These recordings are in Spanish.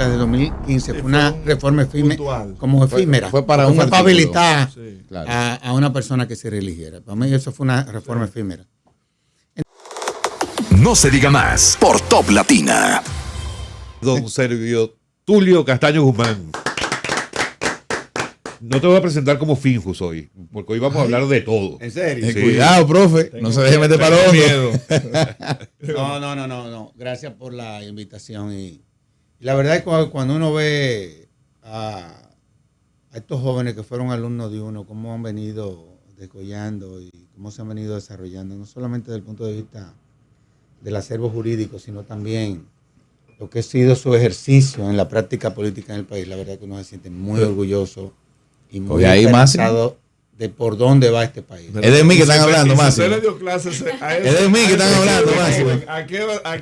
la de 2015 fue una reforma efímera, como efímera. Fue para habilitar sí, claro, a una persona que se reeligiera. Para mí eso fue una reforma efímera. No se diga más por Top Latina. Don Servio Tulio Castaño Guzmán. No te voy a presentar como Finjus hoy, porque hoy vamos a hablar de todo. ¿En serio? Sí. Cuidado, profe, no se deje meter para lo miedo. No. Gracias por la invitación. Y la verdad es que cuando uno ve a estos jóvenes que fueron alumnos de uno, cómo han venido descollando y cómo se han venido desarrollando, no solamente desde el punto de vista del acervo jurídico, sino también lo que ha sido su ejercicio en la práctica política en el país, la verdad es que uno se siente muy orgulloso y muy esperanzado de por dónde va este país. Es de mí que están hablando, Máximo. Usted le dio clases a Es de mí que están hablando, Máximo. ¿A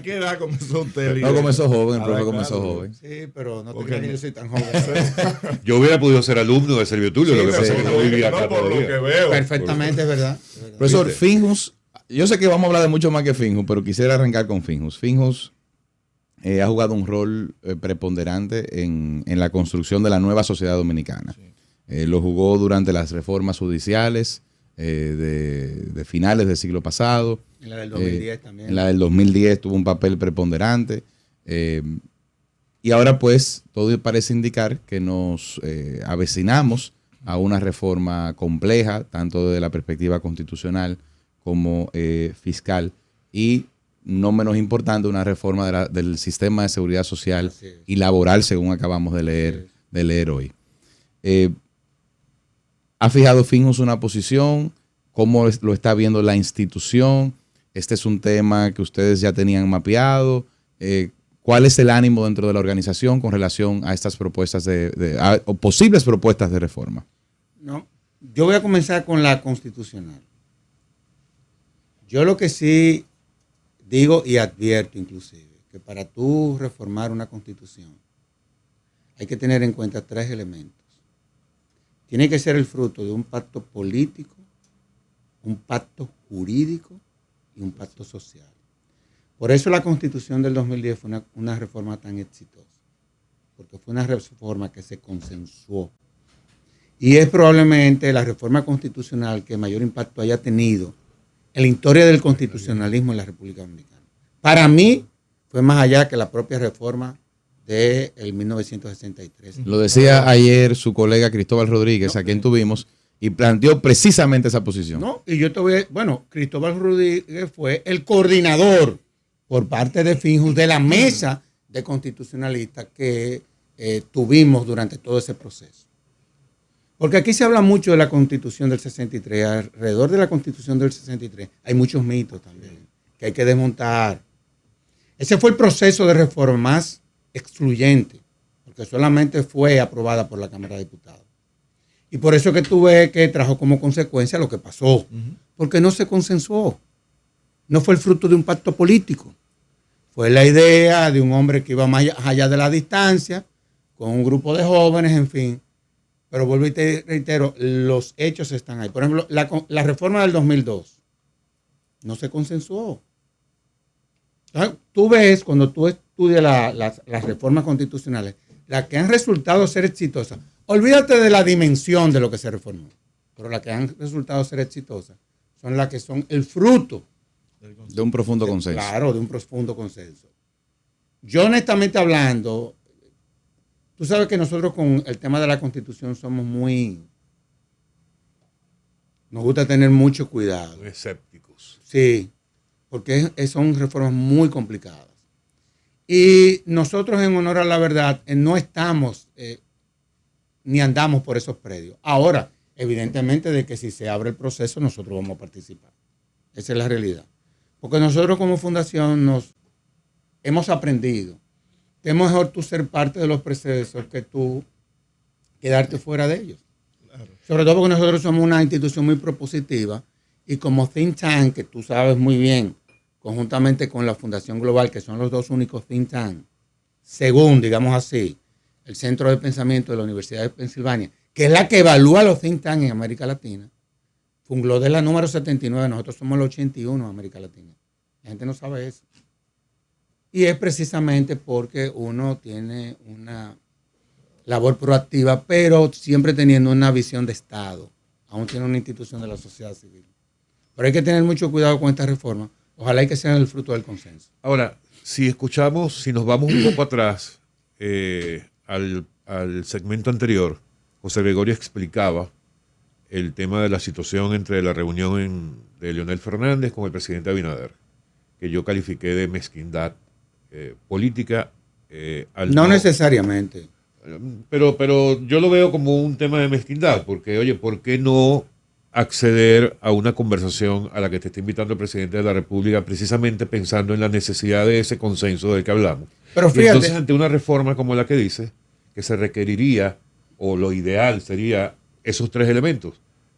qué edad comenzó usted? No comenzó joven, el profe claro. comenzó joven. Sí, pero no te Porque creas que yo soy tan joven. Yo hubiera podido ser alumno de Servio Tulio, Sí, lo que pasa sí, es que no vivía acá por lo que todavía. veo. Perfectamente, es verdad. Profesor, Finjus, yo sé que vamos a hablar de mucho más que Finjus, pero quisiera arrancar con Finjus. Finjus ha jugado un rol preponderante en la construcción de la nueva sociedad dominicana. Sí. Lo jugó durante las reformas judiciales de finales del siglo pasado. En la del 2010 también. En la del 2010 tuvo un papel preponderante. Y ahora pues todo parece indicar que nos avecinamos a una reforma compleja, tanto desde la perspectiva constitucional como fiscal, y no menos importante, una reforma del sistema de seguridad social y laboral, según acabamos de leer hoy. ¿Ha fijado Finjus una posición? ¿Cómo lo está viendo la institución? ¿Este es un tema que ustedes ya tenían mapeado? ¿Cuál es el ánimo dentro de la organización con relación a estas propuestas o posibles propuestas de reforma? No, yo voy a comenzar con la constitucional. Yo lo que sí digo y advierto inclusive, que para tú reformar una constitución hay que tener en cuenta 3 elementos. Tiene que ser el fruto de un pacto político, un pacto jurídico y un pacto social. Por eso la Constitución del 2010 fue una reforma tan exitosa, porque fue una reforma que se consensuó. Y es probablemente la reforma constitucional que mayor impacto haya tenido en la historia del constitucionalismo en la República Dominicana. Para mí fue más allá que la propia reforma del 1963. Lo decía ayer su colega Cristóbal Rodríguez, a quien tuvimos, y planteó precisamente esa posición. No, y yo te voy a, bueno, Cristóbal Rodríguez fue el coordinador por parte de Finjus de la mesa de constitucionalistas que tuvimos durante todo ese proceso. Porque aquí se habla mucho de la Constitución del 63, alrededor de la Constitución del 63 hay muchos mitos también que hay que desmontar. Ese fue el proceso de reforma más excluyente, porque solamente fue aprobada por la Cámara de Diputados. Y por eso que tú ves que trajo como consecuencia lo que pasó, porque no se consensuó. No fue el fruto de un pacto político. Fue la idea de un hombre que iba más allá de la distancia, con un grupo de jóvenes, en fin. Pero vuelvo y te reitero, los hechos están ahí. Por ejemplo, la reforma del 2002 no se consensuó. Entonces, tú ves, cuando tú estudias las reformas constitucionales, las que han resultado ser exitosas, olvídate de la dimensión de lo que se reformó, pero las que han resultado ser exitosas son las que son el fruto de un profundo consenso. Claro, de un profundo consenso. Yo honestamente hablando, tú sabes que nosotros con el tema de la Constitución somos nos gusta tener mucho cuidado. Escépticos. Sí, porque son reformas muy complicadas. Y nosotros, en honor a la verdad, no estamos ni andamos por esos predios. Ahora, evidentemente de que si se abre el proceso, nosotros vamos a participar. Esa es la realidad. Porque nosotros como fundación nos hemos aprendido que es mejor tú ser parte de los procesos que tú quedarte fuera de ellos. Claro. Sobre todo porque nosotros somos una institución muy propositiva y como think tank, que tú sabes muy bien, conjuntamente con la Fundación Global, que son los dos únicos think tank, según, digamos así, el Centro de Pensamiento de la Universidad de Pensilvania, que es la que evalúa los think tank en América Latina. Funglode es la número 79, nosotros somos el 81 en América Latina. La gente no sabe eso. Y es precisamente porque uno tiene una labor proactiva, pero siempre teniendo una visión de Estado. Aún tiene una institución de la sociedad civil. Pero hay que tener mucho cuidado con esta reforma. Ojalá y que sea el fruto del consenso. Ahora, si nos vamos un poco atrás al segmento anterior, José Gregorio explicaba el tema de la situación entre la reunión de Leonel Fernández con el presidente Abinader, que yo califiqué de mezquindad política. No necesariamente. Pero yo lo veo como un tema de mezquindad, porque, oye, ¿por qué no acceder a una conversación a la que te está invitando el presidente de la República, precisamente pensando en la necesidad de ese consenso del que hablamos? Pero Y fíjate, entonces, ante una reforma como la que dice, que se requeriría, o lo ideal sería esos tres elementos: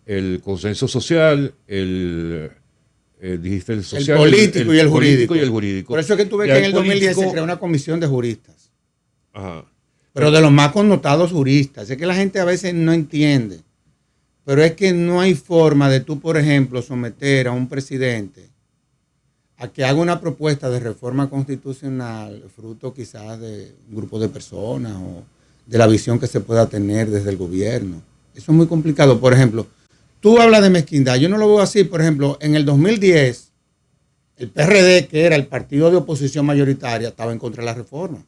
el consenso social, dijiste el social, el político y el político jurídico. y el jurídico. Por eso es que tú ves Ya que en el el 2010 se político- creó una comisión de juristas. Ajá. Pero de los más connotados juristas. Es que la gente a veces no entiende. Pero es que no hay forma de tú, por ejemplo, someter a un presidente a que haga una propuesta de reforma constitucional, fruto quizás de un grupo de personas o de la visión que se pueda tener desde el gobierno. Eso es muy complicado. Por ejemplo, tú hablas de mezquindad. Yo no lo veo así. Por ejemplo, en el 2010, el PRD, que era el partido de oposición mayoritaria, estaba en contra de la reforma.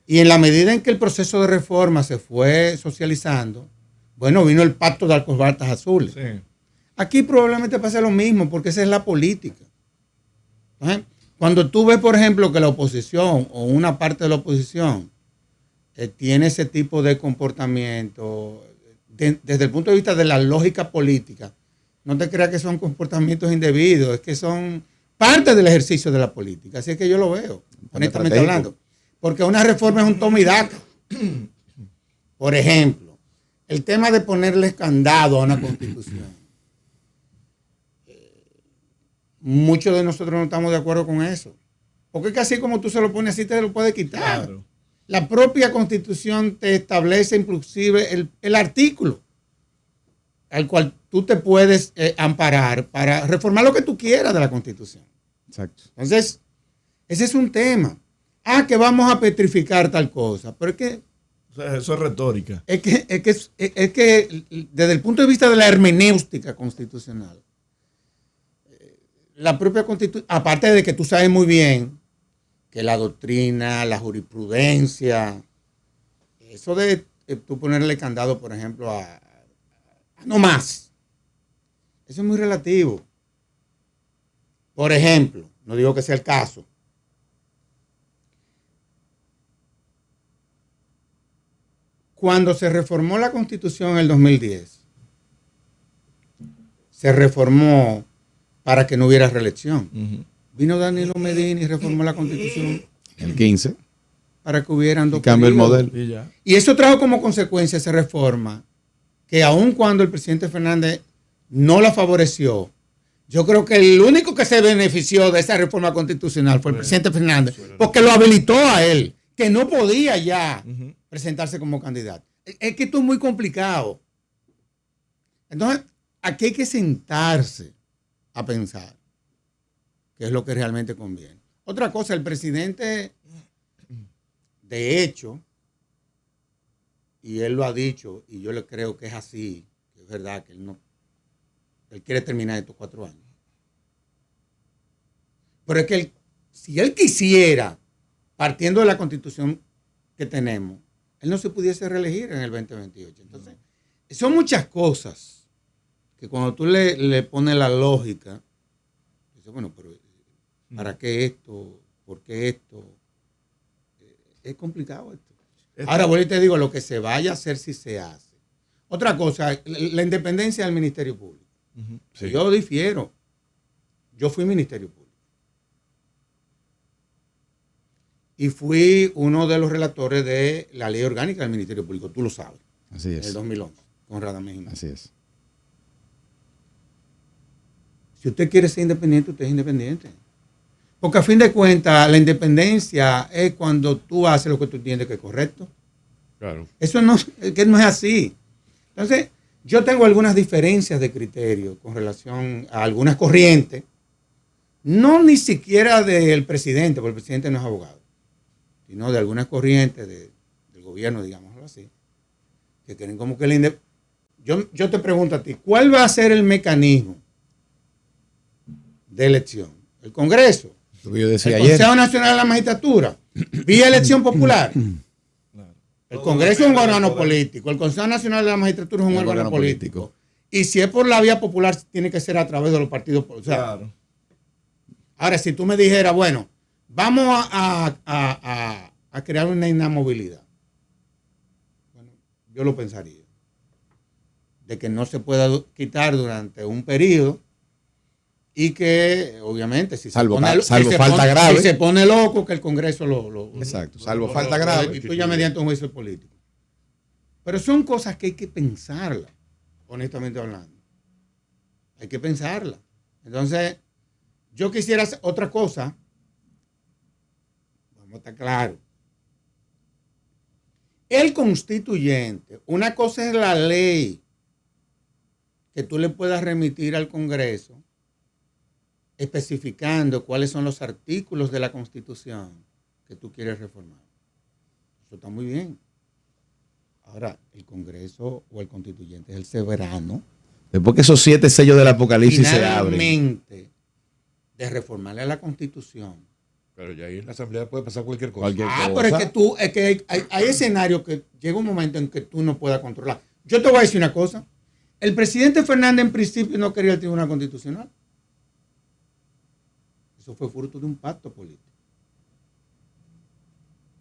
Y en la medida en que el proceso de reforma se fue socializando, bueno, vino el pacto de Alcobartas Azules. Sí. Aquí probablemente pase lo mismo, porque esa es la política. Cuando tú ves, por ejemplo, que la oposición o una parte de la oposición tiene ese tipo de comportamiento, desde el punto de vista de la lógica política, no te creas que son comportamientos indebidos, es que son parte del ejercicio de la política. Así es que yo lo veo, honestamente hablando. Porque una reforma es un toma y daca. Por ejemplo, el tema de ponerle candado a una constitución. Muchos de nosotros no estamos de acuerdo con eso. Porque es que así como tú se lo pones, así te lo puedes quitar. Claro. La propia constitución te establece inclusive el artículo al cual tú te puedes amparar para reformar lo que tú quieras de la constitución. Exacto. Entonces, ese es un tema. Que vamos a petrificar tal cosa. Pero es que O sea, eso es retórica. Es que desde el punto de vista de la hermenéutica constitucional, la propia constitución, aparte de que tú sabes muy bien que la doctrina, la jurisprudencia, eso de tú ponerle candado, por ejemplo, a no más, eso es muy relativo. Por ejemplo, no digo que sea el caso, cuando se reformó la Constitución en el 2010, se reformó para que no hubiera reelección. Uh-huh. Vino Danilo Medina y reformó la Constitución El 15. para que hubieran dos Cambio el periodos. modelo. Y ya. Y eso trajo como consecuencia esa reforma, que aun cuando el presidente Fernández no la favoreció, yo creo que el único que se benefició de esa reforma constitucional fue el presidente Fernández, porque lo habilitó a él, que no podía ya presentarse como candidato. Es que esto es muy complicado. Entonces, aquí hay que sentarse a pensar qué es lo que realmente conviene. Otra cosa, el presidente, de hecho, y él lo ha dicho, y yo le creo que es así, que es verdad que él quiere terminar estos 4 años. Pero es que si él quisiera, partiendo de la constitución que tenemos, él no se pudiese reelegir en el 2028. Entonces, son muchas cosas que cuando tú le pones la lógica, dices, bueno, pero ¿para qué esto? ¿Por qué esto? Es complicado esto. Ahora voy y te digo, lo que se vaya a hacer si se hace. Otra cosa, la independencia del Ministerio Público. Sí. Yo difiero. Yo fui Ministerio Público. Y fui uno de los relatores de la ley orgánica del Ministerio Público. Tú lo sabes. Así En es. el 2011, con Radamés Jiménez. Así es. Si usted quiere ser independiente, usted es independiente. Porque a fin de cuentas, la independencia es cuando tú haces lo que tú entiendes que es correcto. Claro. Eso no, que no es así. Entonces, yo tengo algunas diferencias de criterio con relación a algunas corrientes, no ni siquiera del presidente, porque el presidente no es abogado, sino de algunas corrientes del gobierno, digámoslo así, que quieren como que yo te pregunto a ti, ¿cuál va a ser el mecanismo de elección? ¿El Congreso? Lo que yo decía ¿El ayer. Consejo Nacional de la Magistratura? ¿Vía elección popular? El Congreso es un órgano político, el Consejo Nacional de la Magistratura es un órgano político. Y si es por la vía popular, tiene que ser a través de los partidos políticos. Claro. Ahora, si tú me dijeras, bueno, vamos a crear una inamovilidad, bueno, yo lo pensaría. De que no se pueda quitar durante un periodo y que, obviamente, si Salvo se falta grave. si se pone loco, que el Congreso Exacto, salvo falta grave. destituya mediante un juicio político. Pero son cosas que hay que pensarlas, honestamente hablando. Hay que pensarlas. Entonces, yo quisiera hacer otra cosa. Vamos a estar claros. El constituyente, una cosa es la ley que tú le puedas remitir al Congreso especificando cuáles son los artículos de la Constitución que tú quieres reformar. Eso está muy bien. Ahora, el Congreso o el constituyente es el soberano Después que esos 7 sellos del Apocalipsis se abren. finalmente de reformarle la Constitución. Pero ya ahí en la Asamblea puede pasar cualquier cosa. Pero es que hay escenarios que llega un momento en que tú no puedas controlar. Yo te voy a decir una cosa. El presidente Fernández en principio no quería el Tribunal Constitucional. Eso fue fruto de un pacto político.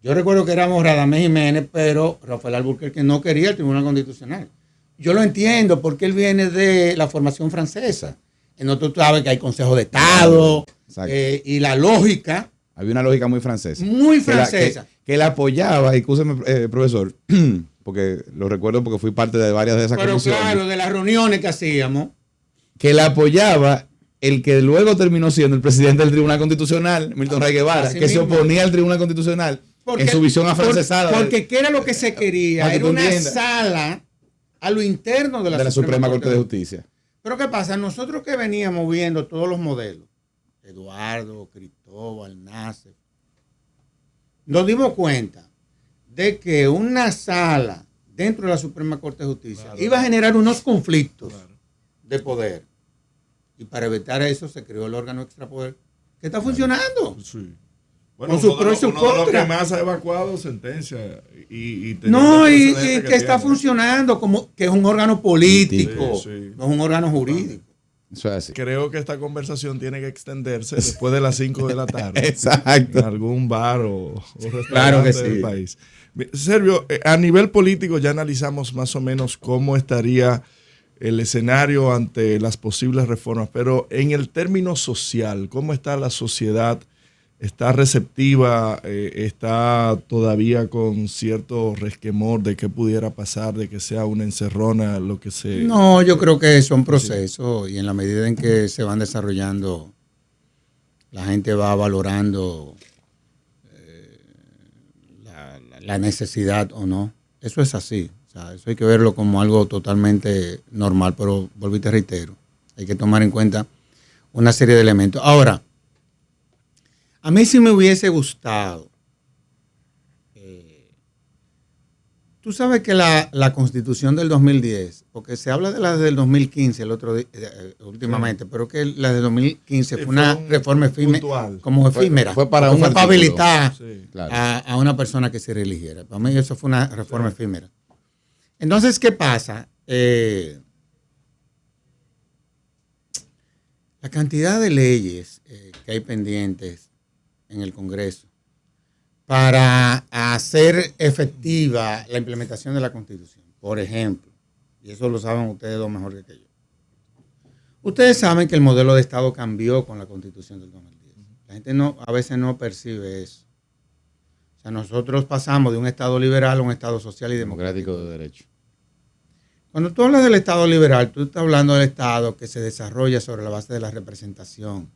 Yo recuerdo que éramos Radamés Jiménez, pero Rafael Alburquerque no quería el Tribunal Constitucional. Yo lo entiendo porque él viene de la formación francesa. En otro tú sabes que hay Consejo de Estado y la lógica. Había una lógica muy francesa. Muy francesa. Que la apoyaba, excúseme, profesor, porque lo recuerdo porque fui parte de varias de esas comisiones. Pero claro, de las reuniones que hacíamos. Que la apoyaba el que luego terminó siendo el presidente del Tribunal Constitucional, Milton Ray Guevara, que se oponía al Tribunal Constitucional en su visión afrancesada. Porque ¿qué era lo que se quería? Era una sala a lo interno de la Suprema Corte de Justicia. Pero ¿qué pasa? Nosotros que veníamos viendo todos los modelos, Eduardo, Cristóbal, Nasser, nos dimos cuenta de que una sala dentro de la Suprema Corte de Justicia iba a generar unos conflictos de poder. Y para evitar eso se creó el órgano extrapoder que está funcionando. Sí. Bueno, Con sus pros y sus uno de los contras. que más ha evacuado sentencia y que está funcionando como que es un órgano político, Sí. no es un órgano jurídico. Eso es así. Creo que esta conversación tiene que extenderse después de las 5 de la tarde. Exacto. En algún bar o restaurante Claro que del sí. país. Sergio, a nivel político ya analizamos más o menos cómo estaría el escenario ante las posibles reformas, pero en el término social, ¿cómo está la sociedad? ¿Está receptiva? ¿Está todavía con cierto resquemor de qué pudiera pasar, de que sea una encerrona lo que se... No, yo creo que son procesos y en la medida en que se van desarrollando, la gente va valorando la necesidad o no. Eso es así. O sea, eso hay que verlo como algo totalmente normal, pero volví y te reitero, hay que tomar en cuenta una serie de elementos. Ahora, a mí sí me hubiese gustado. Tú sabes que la Constitución del 2010, porque se habla de la del 2015 el otro día, últimamente, pero que la del 2015 fue una reforma efímera, como efímera. Fue para un para artículo. habilitar Sí. Claro. a una persona que se reeligiera. Para mí eso fue una reforma efímera. Entonces, ¿qué pasa? La cantidad de leyes que hay pendientes en el Congreso para hacer efectiva la implementación de la Constitución. Por ejemplo, y eso lo saben ustedes dos mejor que yo. Ustedes saben que el modelo de Estado cambió con la Constitución del 2010. La gente a veces no percibe eso. O sea, nosotros pasamos de un Estado liberal a un Estado social y democrático de derecho. Cuando tú hablas del Estado liberal, tú estás hablando del Estado que se desarrolla sobre la base de la representación,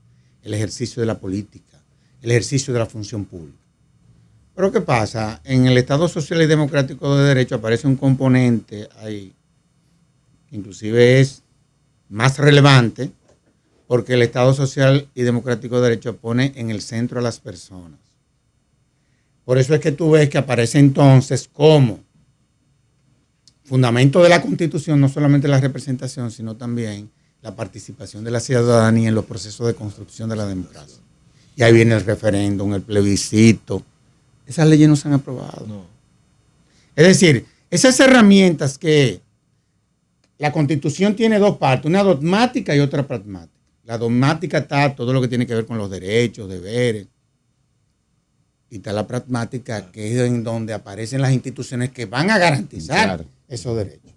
el ejercicio de la política, el ejercicio de la función pública. Pero ¿qué pasa? En el Estado social y democrático de derecho aparece un componente ahí, que inclusive es más relevante, porque el Estado social y democrático de derecho pone en el centro a las personas. Por eso es que tú ves que aparece entonces como fundamento de la Constitución, no solamente la representación, sino también la participación de la ciudadanía en los procesos de construcción de la democracia. Y ahí viene el referéndum, el plebiscito. Esas leyes no se han aprobado. No. Es decir, esas herramientas que la Constitución tiene dos partes, una dogmática y otra pragmática. La dogmática está todo lo que tiene que ver con los derechos, deberes. Y está la pragmática, que es en donde aparecen las instituciones que van a garantizar esos derechos.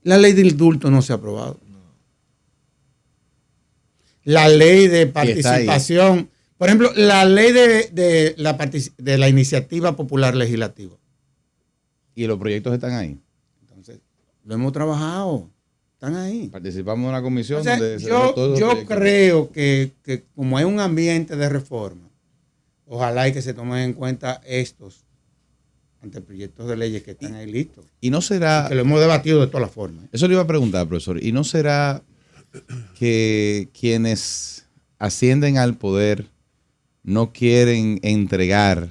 La ley del indulto no se ha aprobado. La ley de participación, por ejemplo, la ley de la iniciativa popular legislativa. Y los proyectos están ahí. Entonces, lo hemos trabajado, están ahí. Participamos en una comisión O sea, donde se ve yo todos los proyectos. creo que como hay un ambiente de reforma, ojalá y que se tomen en cuenta estos anteproyectos de leyes que están ahí listos. Y no será... Que lo hemos debatido de todas las formas. Eso le iba a preguntar, profesor. ¿Y no será que quienes ascienden al poder no quieren entregar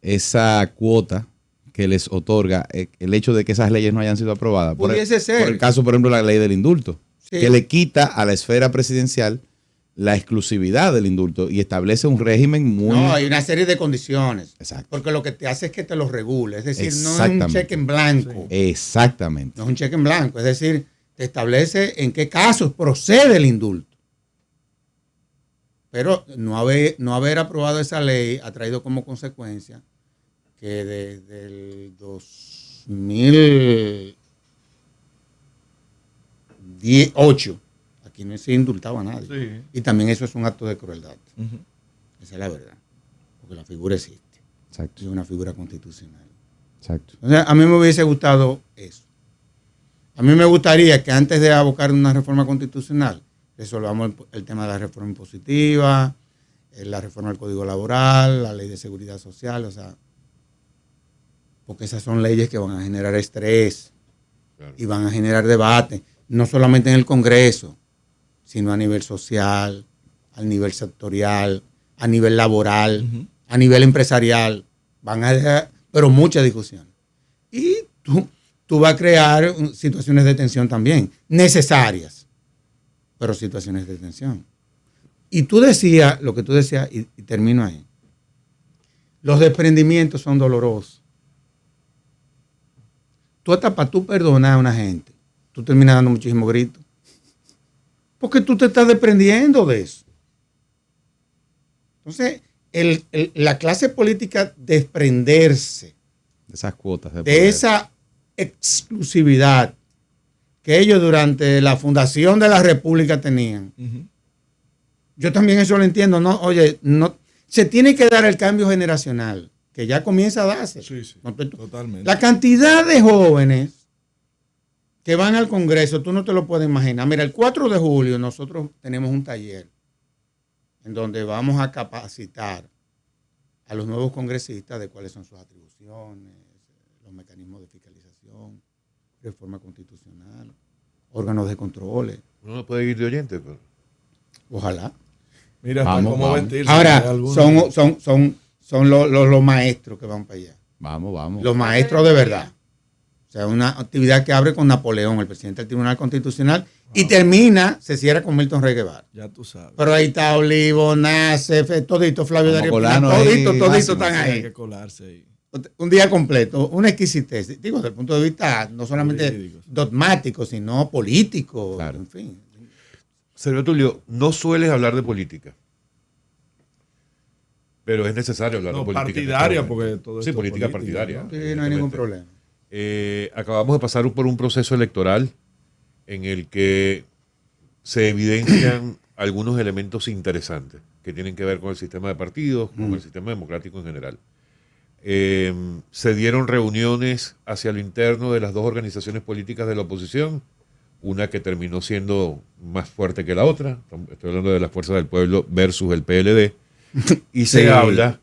esa cuota que les otorga el hecho de que esas leyes no hayan sido aprobadas? Pudiese ser. Por el caso, por ejemplo, la ley del indulto, Sí. que le quita a la esfera presidencial la exclusividad del indulto y establece un régimen muy... No, hay una serie de condiciones. Exacto. Porque lo que te hace es que te lo regule. Es decir, no es un Exactamente. cheque en blanco. Exactamente. No es un cheque en blanco. Es decir, te establece en qué casos procede el indulto. Pero no haber aprobado esa ley ha traído como consecuencia que desde el 2008 aquí no se indultaba a nadie. Sí. Y también eso es un acto de crueldad. Ujú. Esa es la verdad. Porque la figura existe. Exacto. Es una figura constitucional. Exacto. O sea, a mí me hubiese gustado eso. A mí me gustaría que antes de abocar una reforma constitucional, resolvamos el tema de la reforma impositiva, la reforma del Código Laboral, la ley de seguridad social, o sea, porque esas son leyes que van a generar estrés y van a generar debate, no solamente en el Congreso, sino a nivel social, a nivel sectorial, a nivel laboral, a nivel empresarial. Van a dejar, pero mucha discusión. Y tú vas a crear situaciones de tensión también, necesarias, pero situaciones de tensión. Y tú decías, lo que tú decías, y termino ahí, los desprendimientos son dolorosos. Tú hasta para tú perdonar a una gente, tú terminas dando muchísimos gritos. Porque tú te estás desprendiendo de eso. Entonces, la clase política desprenderse De esas cuotas. de poder. esa exclusividad que ellos durante la fundación de la República tenían. Ujú. Yo también eso lo entiendo, ¿no? Oye, no, se tiene que dar el cambio generacional, que ya comienza a darse. Sí, sí, No, totalmente. la cantidad de jóvenes que van al Congreso, tú no te lo puedes imaginar. Mira, el 4 de julio nosotros tenemos un taller en donde vamos a capacitar a los nuevos congresistas de cuáles son sus atribuciones, los mecanismos de fiscalización, reforma constitucional, órganos de controles. Uno no puede ir de oyente, pero... Ojalá. Mira, Vamos, cómo vamos. vestirse. Ahora, Hay algunos- son los maestros que van para allá. Vamos. Los maestros de verdad. O sea, una actividad que abre con Napoleón, el presidente del Tribunal Constitucional, y termina, se cierra con Milton Rey Guevara. Ya tú sabes. Pero ahí está Olivo, Nacef, todito, Flavio Como Darío Colano Piña, ahí, todito máximo, están Hay ahí. que colarse ahí. Un día completo, una exquisitez. Digo, desde el punto de vista no solamente Jurídicos. dogmático, sino político. Claro. En fin. Sergio Tulio, no sueles hablar de política. Pero es necesario hablar No, de política. partidaria, en este momento. porque todo Sí, esto es política política, partidaria. ¿no? Sí, no hay ningún problema. Acabamos de pasar por un proceso electoral en el que se evidencian algunos elementos interesantes que tienen que ver con el sistema de partidos, con el sistema democrático en general. Se dieron reuniones hacia lo interno de las dos organizaciones políticas de la oposición, una que terminó siendo más fuerte que la otra, estoy hablando de las Fuerzas del Pueblo versus el PLD, y se Sí. habla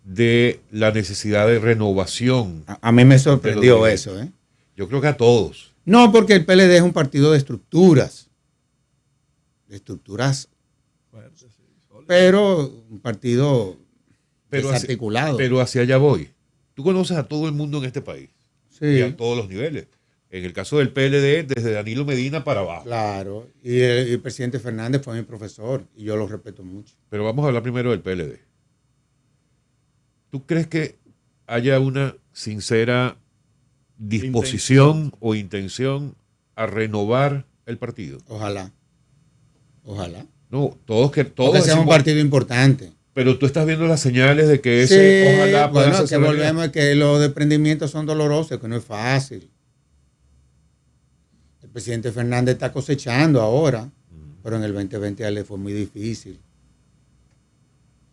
de la necesidad de renovación. A mí me sorprendió Pero- eso, ¿eh? Yo creo que a todos. No, porque el PLD es un partido de estructuras. de estructuras, Fuerte, sí, sólido. pero un partido Pero desarticulado. pero hacia allá voy. Tú conoces a todo el mundo en este país y Sí, a todos los niveles. En el caso del PLD, desde Danilo Medina para abajo. claro. Y el presidente Fernández fue mi profesor y yo lo respeto mucho. Pero vamos a hablar primero del PLD. ¿Tú crees que haya una sincera disposición o intención a renovar el partido? Ojalá. Ojalá. No, todos Porque sea un decimos, partido importante. pero tú estás viendo las señales de que ese Sí, ojalá pueda bueno, que hacerse realidad. volvemos a que los desprendimientos son dolorosos, que no es fácil. El presidente Fernández está cosechando ahora, pero en el 2020 a él le fue muy difícil.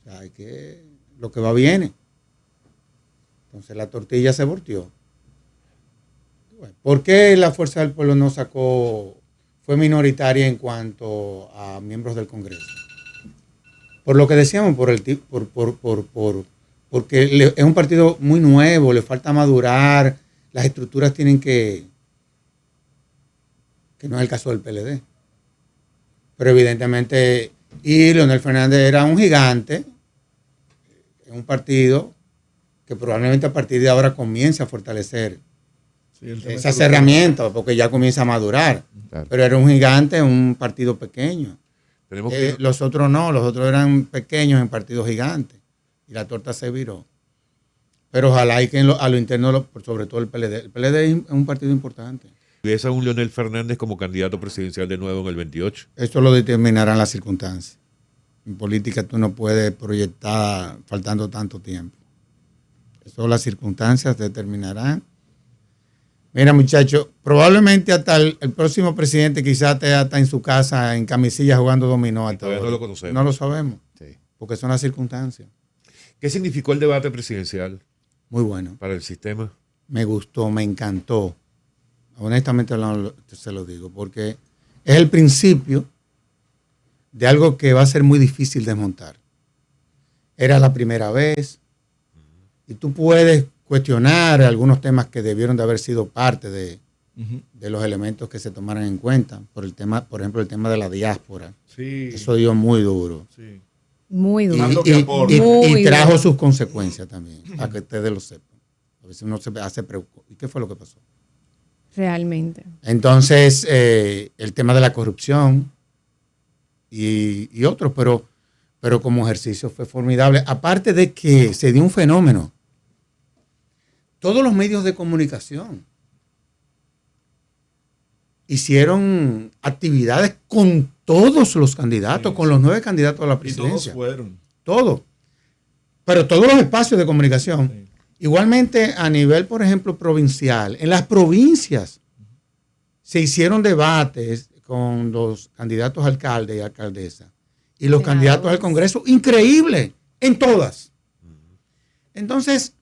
O sea, hay que lo que va viene. Entonces la tortilla se volteó. Bueno, ¿por qué la Fuerza del Pueblo no sacó, fue minoritaria en cuanto a miembros del Congreso? Por lo que decíamos, porque es un partido muy nuevo, le falta madurar, las estructuras tienen que no es el caso del PLD. Pero evidentemente, y Leonel Fernández era un gigante en un partido que probablemente a partir de ahora comience a fortalecer Sí, el tema esas estructural. herramientas, porque ya comienza a madurar. Claro. Pero era un gigante en un partido pequeño. Tenemos que, Los otros no, los otros eran pequeños en partidos gigantes. Y la torta se viró. Pero ojalá y que a lo interno, sobre todo el PLD. El PLD es un partido importante. ves a un Leonel Fernández como candidato presidencial de nuevo en el 28. Esto lo determinarán las circunstancias. En política tú no puedes proyectar faltando tanto tiempo. Eso las circunstancias determinarán. Mira, muchachos, probablemente hasta el próximo presidente quizás esté hasta en su casa en camisilla jugando dominó. Hasta Todavía no ahora. lo conocemos. No lo sabemos, Sí. porque son las circunstancias. ¿Qué significó el debate presidencial Muy bueno. para el sistema? Me gustó, me encantó. Honestamente se lo digo, porque es el principio de algo que va a ser muy difícil desmontar. Era la primera vez y tú puedes cuestionar algunos temas que debieron de haber sido parte de los elementos que se tomaran en cuenta. Por ejemplo, el tema de la diáspora. Sí. Eso dio muy duro. Sí. Muy Y, duro. Tanto que aporta. Muy trajo duro. sus consecuencias también, para que ustedes lo sepan. A veces uno se hace preocupado. ¿Y qué fue lo que pasó? Realmente. Entonces, el tema de la corrupción y otros, pero como ejercicio fue formidable. Aparte de que se dio un fenómeno. Todos los medios de comunicación hicieron actividades con todos los candidatos, Sí, con los 9 candidatos a la Y todos presidencia. fueron. Todo. Pero todos los espacios de comunicación. Sí. Igualmente a nivel, por ejemplo, provincial. En las provincias se hicieron debates con los candidatos a alcalde y alcaldesa. Y los Senadores. candidatos al Congreso, increíble, en todas. Entonces,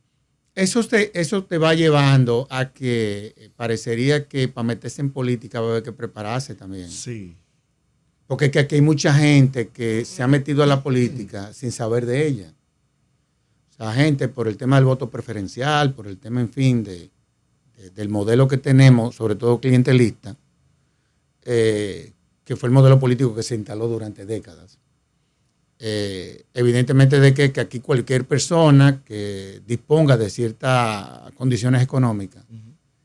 eso te va llevando a que parecería que para meterse en política va a haber que prepararse también. Sí. Porque es que aquí hay mucha gente que se ha metido a la política sin saber de ella. O sea, gente por el tema del voto preferencial, por el tema, en fin, del modelo que tenemos, sobre todo clientelista, que fue el modelo político que se instaló durante décadas. Evidentemente de que aquí cualquier persona que disponga de ciertas condiciones económicas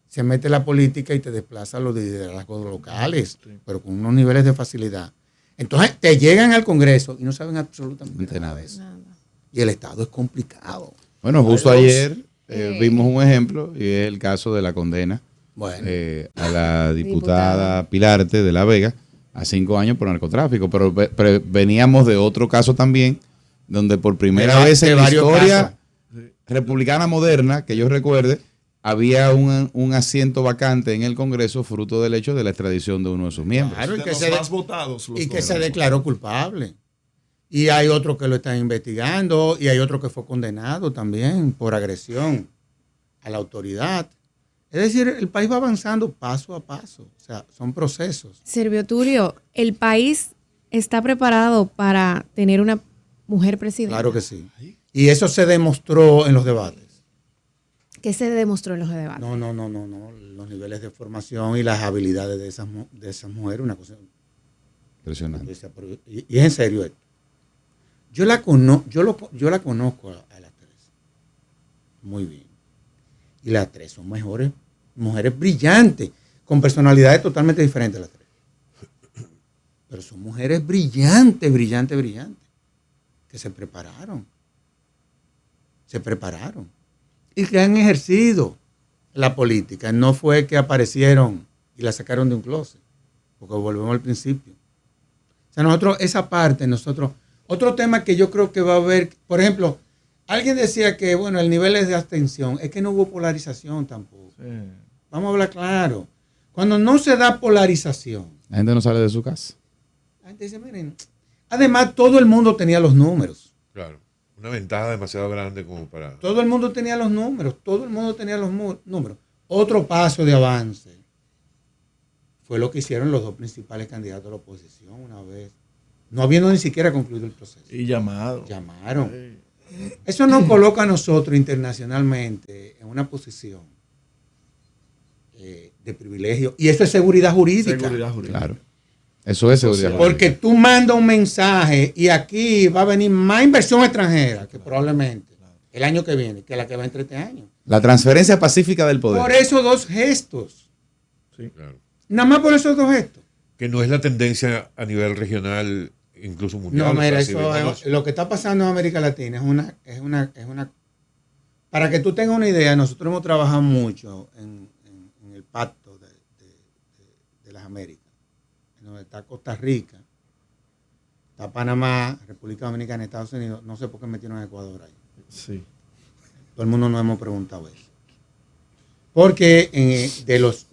se mete en la política y te desplaza a los liderazgos locales, Sí. pero con unos niveles de facilidad. Entonces te llegan al Congreso y no saben absolutamente nada de eso. Nada. Y el Estado es complicado. Bueno, justo Hay dos. ayer vimos un ejemplo y es el caso de la condena Bueno, a la diputada Pilarte de La Vega a 5 años por narcotráfico. Pero veníamos de otro caso también, donde por primera vez en la varios historia casos. republicana moderna, que yo recuerde, había un asiento vacante en el Congreso fruto del hecho de la extradición de uno de sus miembros. Claro, y De que los se más votados. los y que dos. se declaró culpable. Y hay otro que lo están investigando y hay otro que fue condenado también por agresión a la autoridad. Es decir, el país va avanzando paso a paso. O sea, son procesos. Servio Turio, ¿el país está preparado para tener una mujer presidenta? Claro que sí. Y eso se demostró en los debates. ¿Qué se demostró en los debates? No. Los niveles de formación y las habilidades de esas mujeres, una cosa Impresionante. Y es en serio esto. Yo la conozco a las tres muy bien. Y las tres son mujeres brillantes, con personalidades totalmente diferentes las tres. Pero son mujeres brillantes, que se prepararon. Y que han ejercido la política. No fue que aparecieron y la sacaron de un closet, porque volvemos al principio. O sea, otro tema que yo creo que va a haber, por ejemplo, alguien decía que, bueno, el nivel es de abstención, es que no hubo polarización tampoco. Sí. Vamos a hablar claro. Cuando no se da polarización, la gente no sale de su casa. La gente dice, miren, además todo el mundo tenía los números. Claro, una ventaja demasiado grande como para... Todo el mundo tenía los números. Otro paso de avance fue lo que hicieron los dos principales candidatos a la oposición una vez, no habiendo ni siquiera concluido el proceso. Y llamaron. Sí. Eso nos coloca a nosotros internacionalmente en una posición de privilegio. Y eso es seguridad jurídica. Claro. Eso es seguridad jurídica. Porque tú mandas un mensaje y aquí va a venir más inversión extranjera que probablemente el año que viene, que la que va entre este año. La transferencia pacífica del poder. Por esos dos gestos. Sí, claro. Nada más por esos dos gestos. Que no es la tendencia a nivel regional, incluso mundial. No, mira, lo que está pasando en América Latina es una. Para que tú tengas una idea, nosotros hemos trabajado mucho en el pacto de las Américas, en donde está Costa Rica, está Panamá, República Dominicana, Estados Unidos. No sé por qué metieron a Ecuador ahí. Sí. Todo el mundo nos hemos preguntado eso. Porque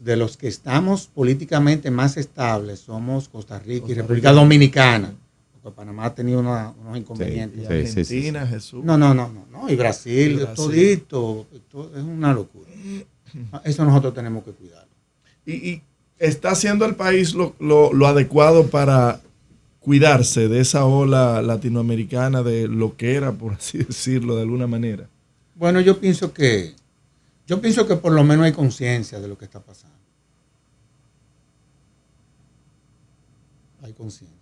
de los que estamos políticamente más estables somos Costa Rica y República Dominicana. Porque Panamá ha tenido unos inconvenientes. Sí, Argentina, Jesús. No. Y Brasil, todito. Es una locura. Eso nosotros tenemos que cuidarlo. Y está haciendo el país lo adecuado para cuidarse de esa ola latinoamericana de lo que era, por así decirlo, de alguna manera. Bueno, yo pienso que por lo menos hay conciencia de lo que está pasando. Hay conciencia.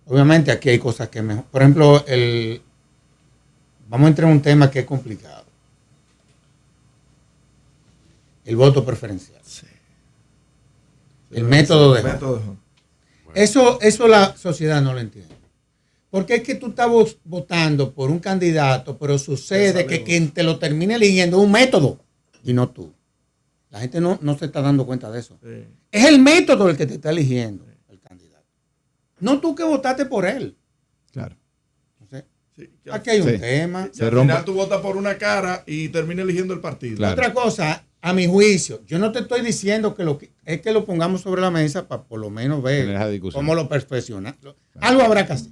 Obviamente aquí hay cosas que mejor. Por ejemplo, vamos a entrar en un tema que es complicado. El voto preferencial. Sí. El método de Home. Eso la sociedad no lo entiende. Porque es que tú estás votando por un candidato, pero sucede que quien te lo termine eligiendo es un método y no tú. La gente no se está dando cuenta de eso. Sí. Es el método el que te está eligiendo, el candidato. No tú que votaste por él. Claro. Entonces, aquí hay un tema. Al final tú votas por una cara y termina eligiendo el partido. Claro. Otra cosa, a mi juicio, yo no te estoy diciendo es que lo pongamos sobre la mesa para por lo menos ver cómo lo perfecciona. Claro. Algo habrá que hacer.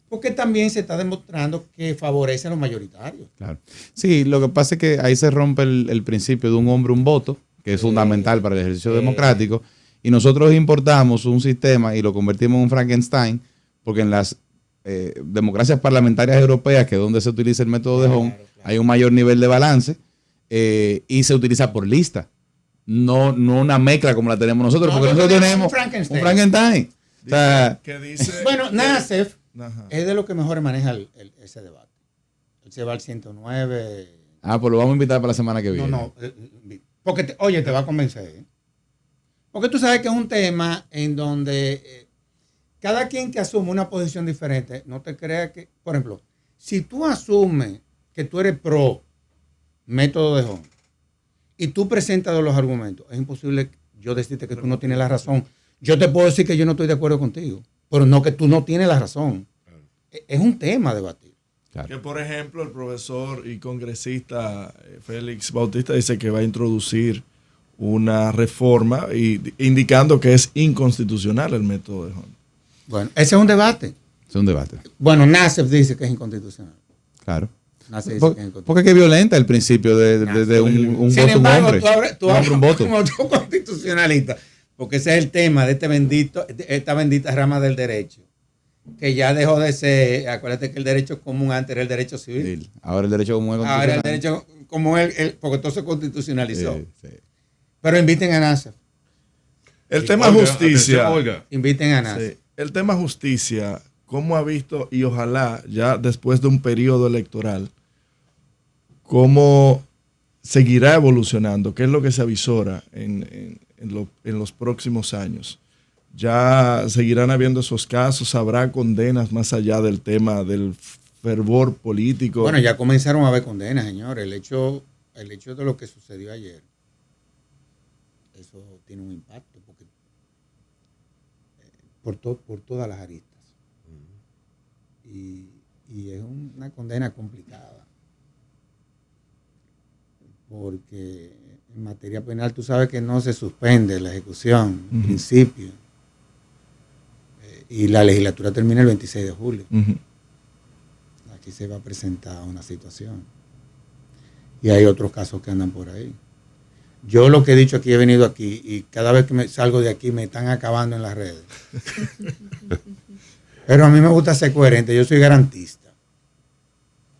Porque también se está demostrando que favorece a los mayoritarios. Claro. Sí, lo que pasa es que ahí se rompe el principio de un hombre, un voto, que es fundamental para el ejercicio democrático, y nosotros importamos un sistema y lo convertimos en un Frankenstein, porque en las democracias parlamentarias europeas, que es donde se utiliza el método de Home, hay un mayor nivel de balance y se utiliza por lista. No una mezcla como la tenemos nosotros, porque nosotros tenemos un Frankenstein. O sea, ¿qué dice? Bueno, Nassef es de lo que mejor maneja ese debate. Él se va al 109. Pues lo vamos a invitar para la semana que viene. No. Porque, te va a convencer. ¿Eh? Porque tú sabes que es un tema en donde cada quien que asume una posición diferente, no te creas que, por ejemplo, si tú asumes que tú eres pro método de Home y tú presentas los argumentos, es imposible yo decirte que tú no tienes la razón. Yo te puedo decir que yo no estoy de acuerdo contigo, pero no que tú no tienes la razón. Claro. Es un tema a debatir. Claro. Que, por ejemplo, el profesor y congresista Félix Bautista dice que va a introducir una reforma indicando que es inconstitucional el método de Home. Bueno, ese es un debate. Es un debate. Bueno, Nassef dice que es inconstitucional. Claro. Porque es que violenta el principio de un Sin voto, embargo, un hombre. Tú hablas como otro constitucionalista. Porque ese es el tema de esta bendita rama del derecho, que ya dejó de ser, acuérdate que el derecho común antes era el derecho civil. Ahora el derecho común es constitucional. Ahora el derecho común porque todo se constitucionalizó. Sí. Pero inviten a Nassef. El tema justicia. Inviten a Nassef. Sí. el tema justicia, ¿cómo ha visto, y ojalá ya después de un periodo electoral, cómo seguirá evolucionando? ¿Qué es lo que se avisora en los próximos años? ¿Ya seguirán habiendo esos casos? ¿Habrá condenas más allá del tema del fervor político? Bueno, ya comenzaron a haber condenas, señor. El hecho de lo que sucedió ayer, eso tiene un impacto porque por todas las aristas. Y es una condena complicada. Porque en materia penal tú sabes que no se suspende la ejecución, en principio. Y la legislatura termina el 26 de julio. Aquí se va a presentar una situación. Y hay otros casos que andan por ahí. Yo lo que he dicho aquí, he venido aquí y cada vez que salgo de aquí me están acabando en las redes. Pero a mí me gusta ser coherente, yo soy garantista.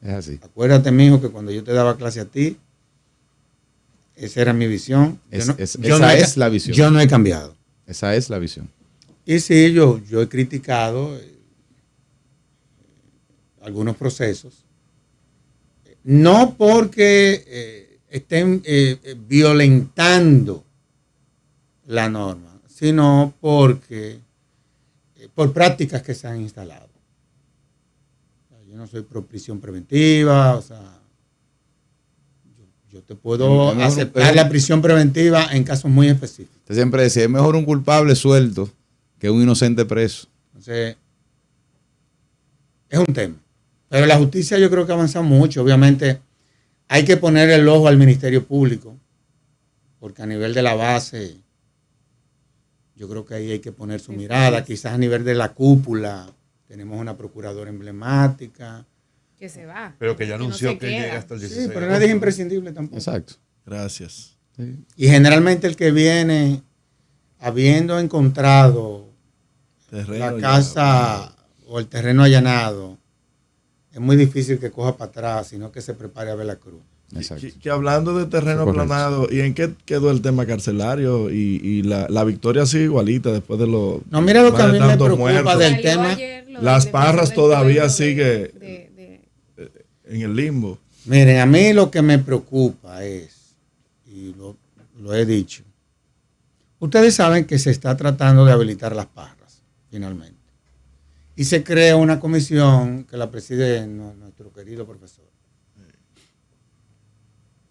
Es así. Acuérdate, mijo, que cuando yo te daba clase a ti, esa era mi visión. Esa es la visión. Yo no he cambiado. Esa es la visión. Y sí, yo he criticado algunos procesos, no porque estén violentando la norma, sino porque por prácticas que se han instalado. Yo no soy pro prisión preventiva, o sea, yo te puedo aceptar la prisión preventiva en casos muy específicos. Usted siempre decía, es mejor un culpable suelto que un inocente preso. Entonces, es un tema. Pero la justicia yo creo que ha avanzado mucho. Obviamente hay que poner el ojo al Ministerio Público, porque a nivel de la base, yo creo que ahí hay que poner su mirada. Quizás a nivel de la cúpula, tenemos una procuradora emblemática. Que se va. Pero que ya anunció no que llega hasta el 16. Sí, pero nadie es imprescindible tampoco. Exacto. Gracias. Sí. Y generalmente el que viene, habiendo encontrado Terreno la casa o el terreno allanado, es muy difícil que coja para atrás, sino que se prepare a ver la cruz. Exacto. Que hablando de terreno aplanado, ¿y en qué quedó el tema carcelario? Y la victoria sigue igualita después de los... No, mira lo que a mí me tantos preocupa muertos. del Salió tema. ayer lo Las de Parras defensa del todavía pueblo sigue en el limbo. Miren, a mí lo que me preocupa es, y lo he dicho, ustedes saben que se está tratando de habilitar las Parras, finalmente. Y se crea una comisión que la preside nuestro querido profesor.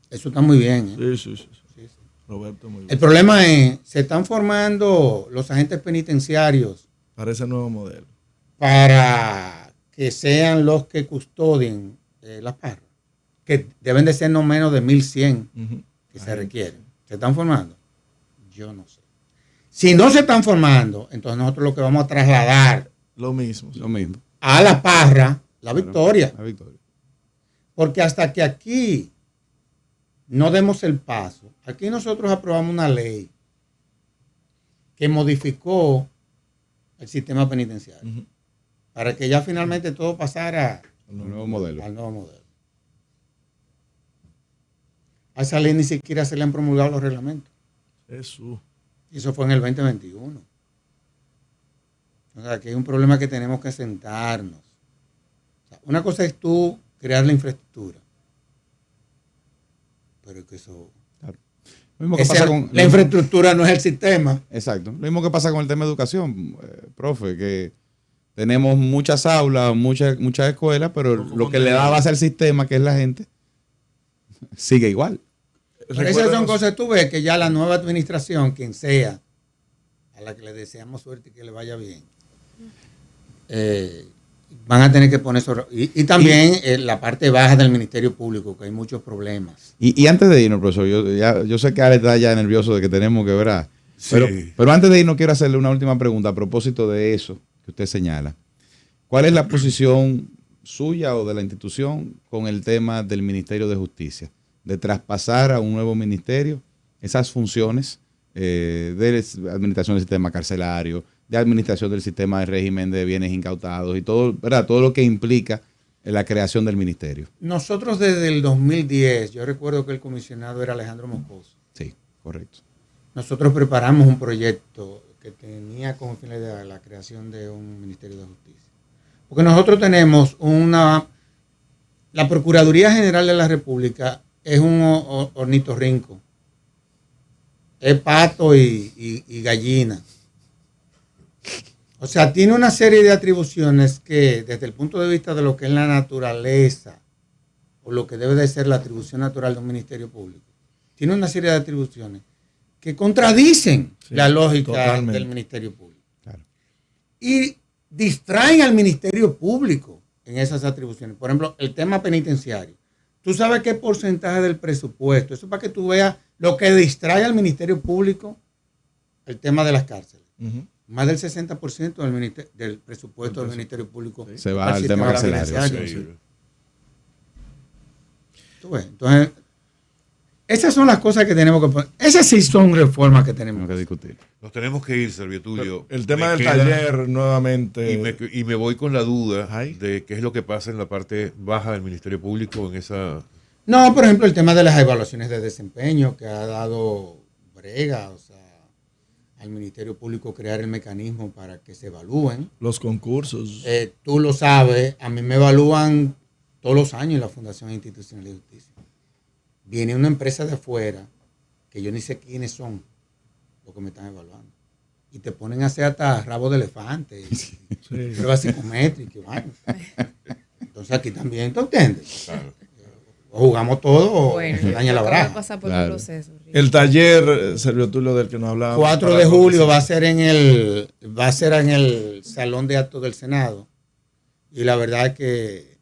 Eso está muy bien. Sí. Roberto, muy bien. El problema es, se están formando los agentes penitenciarios Para ese nuevo modelo. para que sean los que custodien las Parras, que deben de ser no menos de 1.100 que se requieren. ¿Se están formando? Yo no sé. Si no se están formando, entonces nosotros lo que vamos a trasladar Lo mismo. Lo mismo. a la Parra, la victoria. La victoria. Porque hasta que aquí no demos el paso, aquí nosotros aprobamos una ley que modificó el sistema penitenciario para que ya finalmente todo pasara El nuevo modelo. al nuevo modelo. A esa ley ni siquiera se le han promulgado los reglamentos. Jesús. Y eso fue en el 2021. O sea, que hay un problema que tenemos que sentarnos. O sea, una cosa es tú crear la infraestructura. Pero es que eso... Lo mismo que pasa con, la infraestructura no es el sistema. Exacto. Lo mismo que pasa con el tema de educación, profe, que tenemos muchas aulas, muchas escuelas, pero lo que le da base al sistema, que es la gente, sigue igual. Pero esas son cosas, tú ves que ya la nueva administración, quien sea, a la que le deseamos suerte y que le vaya bien, van a tener que poner eso. Y también la parte baja del Ministerio Público, que hay muchos problemas. Y antes de irnos, profesor, yo sé que Ale está ya nervioso de que tenemos que ver. Pero antes de irnos, quiero hacerle una última pregunta a propósito de eso que usted señala. ¿Cuál es la posición suya o de la institución con el tema del Ministerio de Justicia? De traspasar a un nuevo ministerio esas funciones de administración del sistema carcelario, de administración del sistema de régimen de bienes incautados y todo, ¿verdad? Todo lo que implica la creación del ministerio. Nosotros desde el 2010, yo recuerdo que el comisionado era Alejandro Moscoso. Sí, correcto. Nosotros preparamos un proyecto que tenía como finalidad la creación de un Ministerio de Justicia. Porque nosotros tenemos la Procuraduría General de la República es un ornitorrinco. Es pato y gallina. O sea, tiene una serie de atribuciones que, desde el punto de vista de lo que es la naturaleza, o lo que debe de ser la atribución natural de un ministerio público, tiene una serie de atribuciones que contradicen la lógica del ministerio público. Claro. Y distraen al ministerio público en esas atribuciones. Por ejemplo, el tema penitenciario. ¿Tú sabes qué porcentaje del presupuesto? Eso para que tú veas lo que distrae al ministerio público, el tema de las cárceles. Más del 60% del presupuesto del Ministerio Público se va al tema carcelario. ¿Tú ves? Entonces, esas son las cosas que tenemos que poner. Esas sí son reformas que tenemos que discutir. Nos tenemos que ir, Servio Tulio. El tema del taller nuevamente. Y me voy con la duda de qué es lo que pasa en la parte baja del Ministerio Público en esa... No, por ejemplo, el tema de las evaluaciones de desempeño que ha dado brega, o sea, al Ministerio Público crear el mecanismo para que se evalúen. Los concursos. Tú lo sabes, a mí me evalúan todos los años en la Fundación Institucional de Justicia. Viene una empresa de afuera, que yo ni sé quiénes son los que me están evaluando. Y te ponen a hacer hasta rabo de elefante, pruebas psicométricas. Bueno. Entonces aquí también, ¿tú entiendes? Claro. O jugamos todo o se daña la baraja. Pasar por un proceso. El taller, Servio Tulio, del que nos hablábamos. 4 de julio va a ser en el Salón de Actos del Senado. Y la verdad es que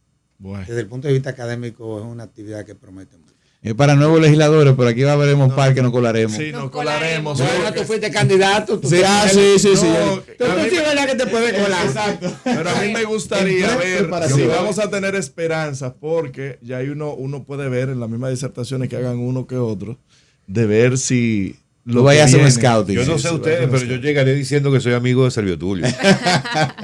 desde el punto de vista académico es una actividad que promete mucho. Es para nuevos legisladores, pero aquí va a veremos par que nos colaremos. Sí, nos colaremos. Bueno, tú fuiste candidato. Sí. Tú sí verdad que te puedes colar. Exacto. Pero a mí me gustaría ver si vamos a tener esperanzas, porque ya hay uno puede ver en las mismas disertaciones que hagan uno que otro, de ver si lo vaya a hacer un scouting. Yo no sé ustedes, pero yo llegaré diciendo que soy amigo de Servio Tulio.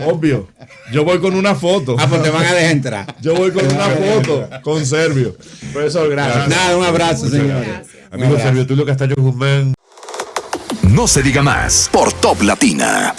Obvio. Yo voy con una foto. Pues te van a dejar entrar. Yo voy con una foto con Servio. Profesor, gracias. Nada, un abrazo, señores. Amigo Servio Tulio Castaño Guzmán. No se diga más por Top Latina.